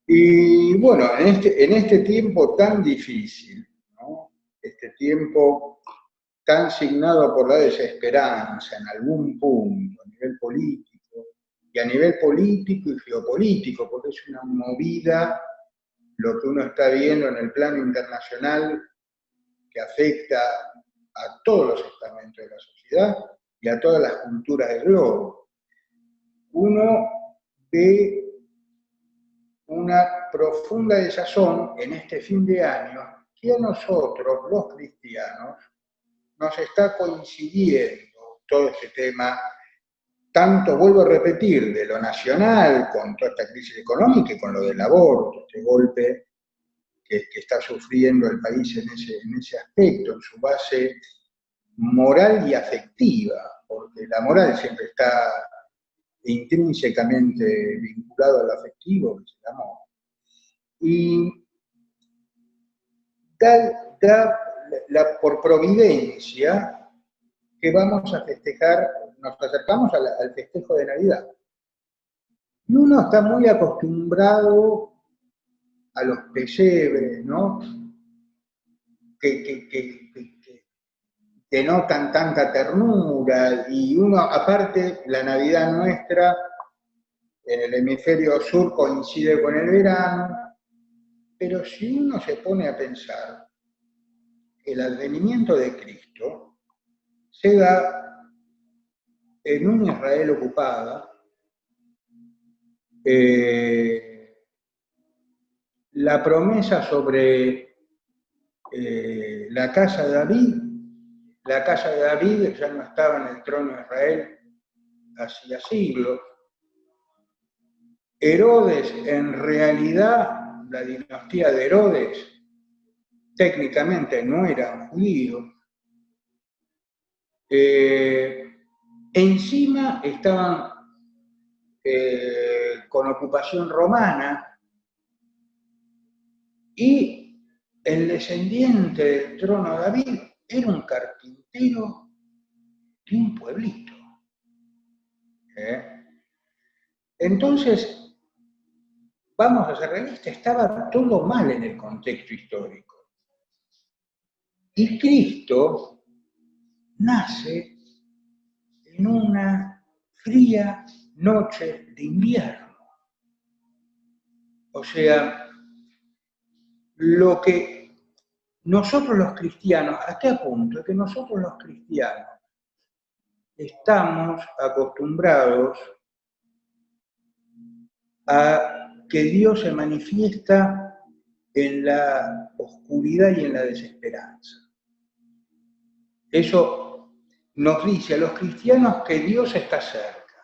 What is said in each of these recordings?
Y bueno, en este tiempo tan difícil, ¿no? Este tiempo tan signado por la desesperanza en algún punto, a nivel político, y a nivel político y geopolítico, porque es una movida lo que uno está viendo en el plano internacional que afecta a todos los estamentos de la sociedad y a todas las culturas del globo. Uno ve una profunda desazón en este fin de año que a nosotros, los cristianos, nos está coincidiendo todo este tema, tanto, vuelvo a repetir, de lo nacional, con toda esta crisis económica y con lo del aborto, este golpe que está sufriendo el país en ese aspecto, en su base moral y afectiva, porque la moral siempre está intrínsecamente vinculado al afectivo, que es el amor. Y por providencia que vamos a festejar, nos acercamos al festejo de Navidad. Y uno está muy acostumbrado a los pesebres, ¿no? Que denotan tanta ternura, y uno, aparte, la Navidad nuestra en el hemisferio sur coincide con el verano, pero si uno se pone a pensar, el advenimiento de Cristo se da en un Israel ocupada, la promesa sobre la casa de David ya no estaba en el trono de Israel hacía siglos. Herodes, en realidad, la dinastía de Herodes, técnicamente no era judío. Encima estaban con ocupación romana, y el descendiente del trono de David era un carpintero de un pueblito. Entonces, vamos a ser realistas, estaba todo mal en el contexto histórico. Y Cristo nace en una fría noche de invierno. O sea, lo que nosotros los cristianos, ¿a qué apunto? Que nosotros los cristianos estamos acostumbrados a que Dios se manifiesta en la oscuridad y en la desesperanza. Eso nos dice a los cristianos que Dios está cerca,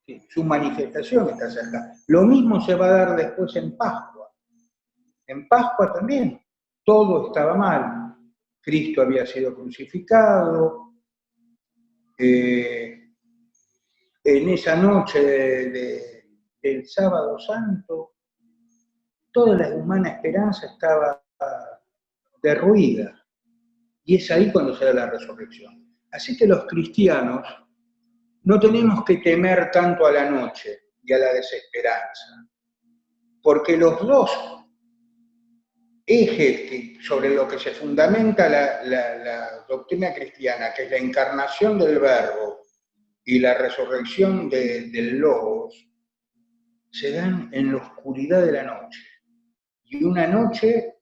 que su manifestación está cerca. Lo mismo se va a dar después en Pascua. En Pascua también todo estaba mal. Cristo había sido crucificado. En esa noche del Sábado Santo, toda la humana esperanza estaba derruida. Y es ahí cuando se da la resurrección. Así que los cristianos no tenemos que temer tanto a la noche y a la desesperanza, porque los dos ejes sobre los que se fundamenta la doctrina cristiana, que es la encarnación del Verbo y la resurrección del Logos, se dan en la oscuridad de la noche. Y una noche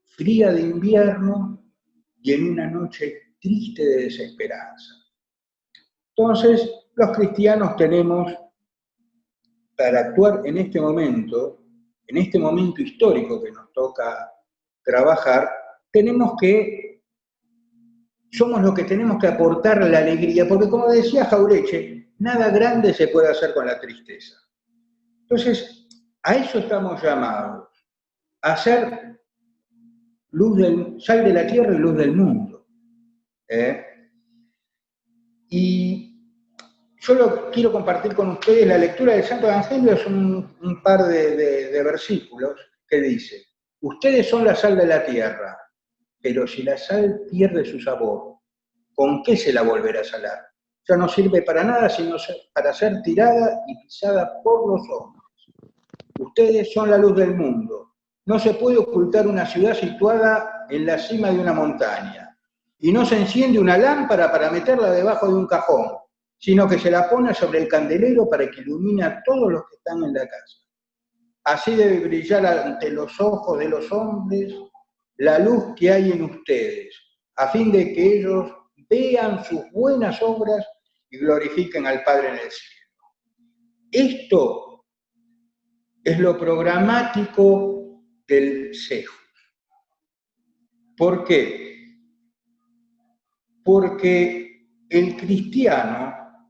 fría de invierno y en una noche triste de desesperanza. Entonces, los cristianos tenemos, para actuar en este momento histórico que nos toca trabajar, somos los que tenemos que aportar la alegría, porque como decía Jaureche, nada grande se puede hacer con la tristeza. Entonces, a eso estamos llamados, a ser sal de la tierra y luz del mundo. Y yo quiero compartir con ustedes la lectura del Santo Evangelio, es un par de versículos que dice: ustedes son la sal de la tierra, pero si la sal pierde su sabor, ¿con qué se la volverá a salar? Ya no sirve para nada sino para ser tirada y pisada por los hombres. Ustedes son la luz del mundo. No se puede ocultar una ciudad situada en la cima de una montaña. Y no se enciende una lámpara para meterla debajo de un cajón, sino que se la pone sobre el candelero para que ilumine a todos los que están en la casa. Así debe brillar ante los ojos de los hombres la luz que hay en ustedes, a fin de que ellos vean sus buenas obras y glorifiquen al Padre en el cielo. Esto es lo programático del CEJUS. ¿Por qué? Porque el cristiano,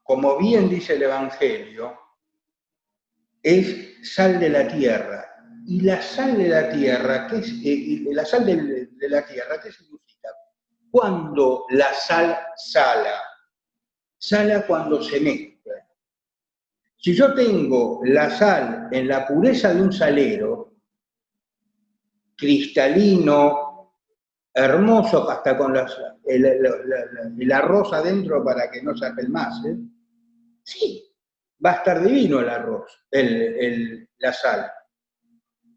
como bien dice el Evangelio, es sal de la tierra. Y la sal de la tierra, ¿qué significa? Cuando la sal sala. Sala cuando se mezcla. Si yo tengo la sal en la pureza de un salero, cristalino, hermoso, hasta con el arroz adentro para que no se apelmace, sí, va a estar divino el arroz, la sal.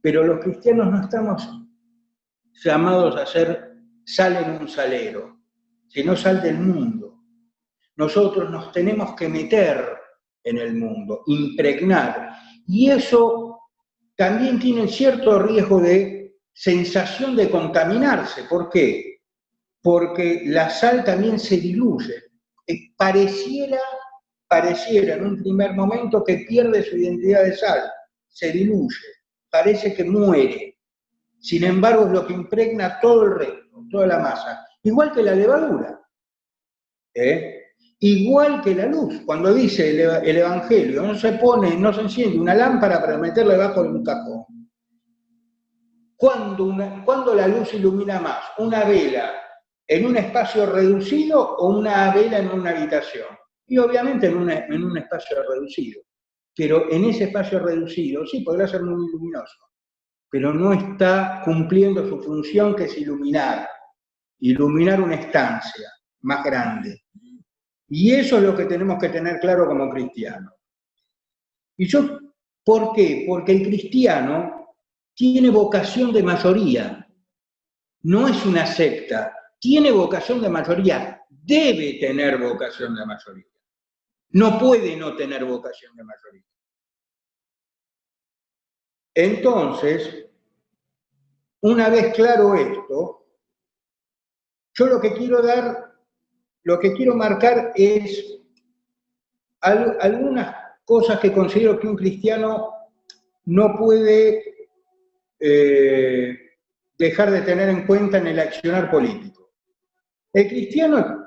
Pero los cristianos no estamos llamados a ser sal en un salero, sino sal del mundo. Nosotros nos tenemos que meter en el mundo, impregnar. Y eso también tiene cierto riesgo de sensación de contaminarse. ¿Por qué? Porque la sal también se diluye. Pareciera en un primer momento que pierde su identidad de sal, se diluye, parece que muere. Sin embargo, es lo que impregna todo el resto, toda la masa. Igual que la levadura. Igual que la luz. Cuando dice el Evangelio, no se enciende una lámpara para meterla debajo de un cajón. ¿Cuándo la luz ilumina más? ¿Una vela en un espacio reducido o una vela en una habitación? Y obviamente en un espacio reducido. Pero en ese espacio reducido, sí, podrá ser muy luminoso, pero no está cumpliendo su función, que es iluminar una estancia más grande. Y eso es lo que tenemos que tener claro como cristianos. ¿Por qué? Porque el cristiano tiene vocación de mayoría. No es una secta, tiene vocación de mayoría, debe tener vocación de mayoría. No puede no tener vocación de mayoría. Entonces, una vez claro esto, yo lo que quiero marcar es algunas cosas que considero que un cristiano no puede dejar de tener en cuenta en el accionar político. El cristiano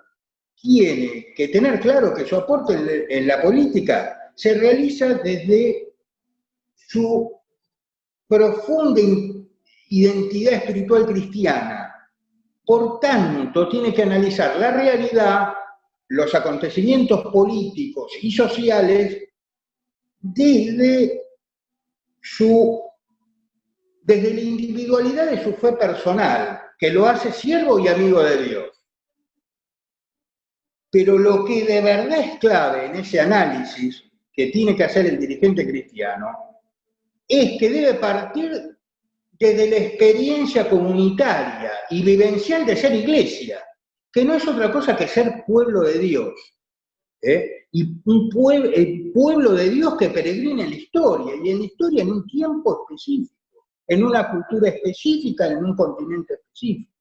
tiene que tener claro que su aporte en la política se realiza desde su profunda identidad espiritual cristiana. Por tanto, tiene que analizar la realidad, los acontecimientos políticos y sociales desde la individualidad de su fe personal, que lo hace siervo y amigo de Dios. Pero lo que de verdad es clave en ese análisis que tiene que hacer el dirigente cristiano es que debe partir desde la experiencia comunitaria y vivencial de ser iglesia, que no es otra cosa que ser pueblo de Dios. Y el pueblo de Dios que peregrina en la historia, y en la historia en un tiempo específico, en una cultura específica, en un continente específico.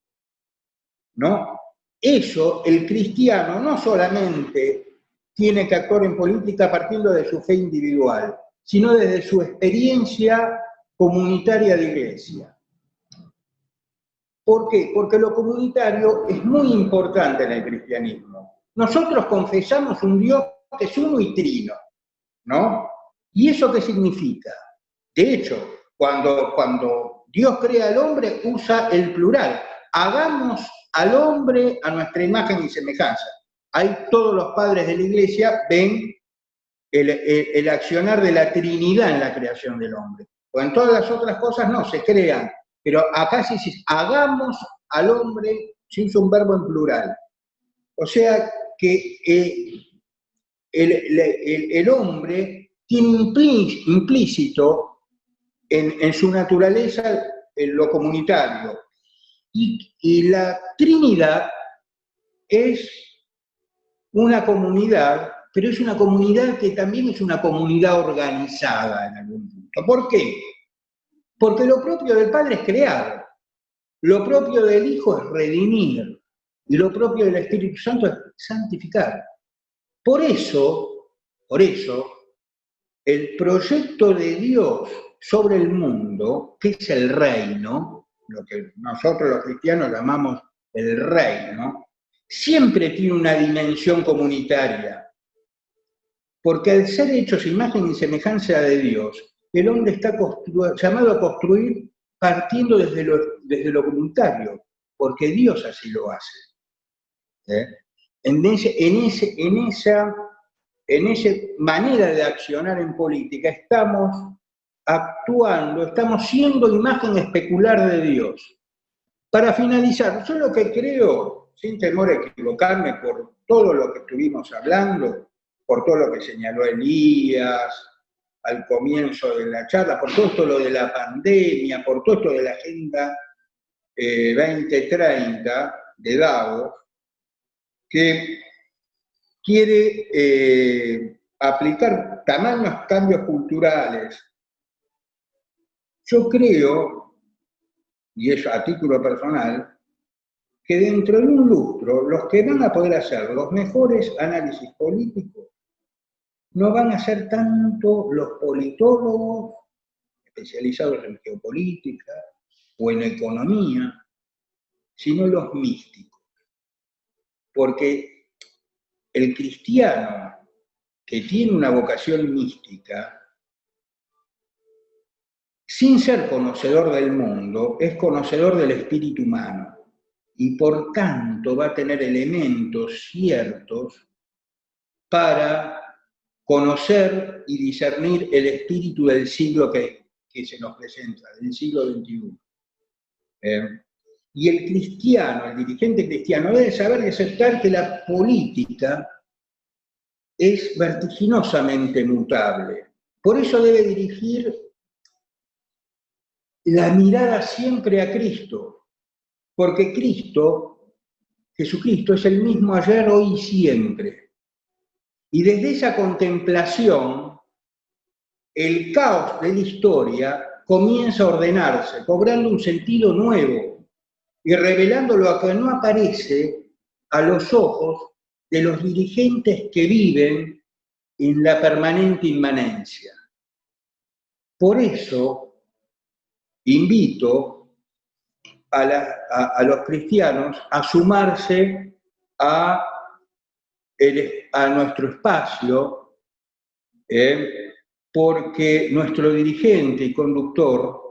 ¿No? Eso, el cristiano no solamente tiene que actuar en política partiendo de su fe individual, sino desde su experiencia comunitaria de iglesia. ¿Por qué? Porque lo comunitario es muy importante en el cristianismo. Nosotros confesamos un Dios que es uno y trino, ¿no? ¿Y eso qué significa? De hecho, cuando Dios crea al hombre, usa el plural. Hagamos al hombre a nuestra imagen y semejanza. Ahí todos los padres de la iglesia ven el accionar de la Trinidad en la creación del hombre. O en todas las otras cosas no, se crean. Pero acá sí dice, hagamos al hombre, se usa un verbo en plural. O sea que el hombre tiene implícito en su naturaleza lo comunitario. Y la Trinidad es una comunidad, pero es una comunidad que también es una comunidad organizada en algún punto. ¿Por qué? Porque lo propio del Padre es crear, lo propio del Hijo es redimir, y lo propio del Espíritu Santo es santificar. Por eso, el proyecto de Dios sobre el mundo, que es el reino, lo que nosotros los cristianos llamamos el reino, siempre tiene una dimensión comunitaria. Porque al ser hechos imagen y semejanza de Dios, el hombre está llamado a construir partiendo desde lo comunitario, porque Dios así lo hace. En esa manera de accionar en política estamos actuando, estamos siendo imagen especular de Dios. Para finalizar, yo lo que creo, sin temor a equivocarme por todo lo que estuvimos hablando, por todo lo que señaló Elías al comienzo de la charla, por todo esto lo de la pandemia, por todo esto de la Agenda 2030 de Davos, que quiere aplicar tamaños cambios culturales. Yo creo, y es a título personal, que dentro de un lustro los que van a poder hacer los mejores análisis políticos no van a ser tanto los politólogos especializados en geopolítica o en economía, sino los místicos. Porque el cristiano que tiene una vocación mística, sin ser conocedor del mundo, es conocedor del espíritu humano y por tanto va a tener elementos ciertos para conocer y discernir el espíritu del siglo que se nos presenta, del siglo XXI. Y el cristiano, el dirigente cristiano, debe saber y aceptar que la política es vertiginosamente mutable. Por eso debe dirigir la mirada siempre a Cristo, porque Jesucristo es el mismo ayer, hoy y siempre. Y desde esa contemplación, el caos de la historia comienza a ordenarse, cobrando un sentido nuevo y revelando lo que no aparece a los ojos de los dirigentes que viven en la permanente inmanencia. Por eso, invito a los cristianos a sumarse a nuestro espacio, porque nuestro dirigente y conductor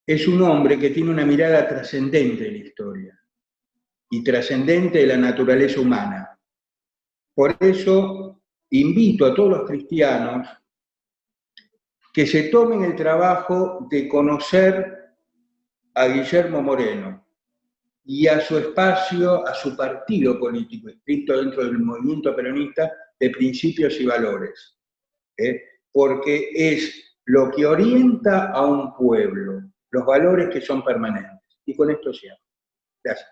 es un hombre que tiene una mirada trascendente de la historia y trascendente de la naturaleza humana. Por eso invito a todos los cristianos que se tomen el trabajo de conocer a Guillermo Moreno y a su espacio, a su partido político, escrito dentro del movimiento peronista de principios y valores, porque es lo que orienta a un pueblo, los valores que son permanentes. Y con esto cierro. Gracias.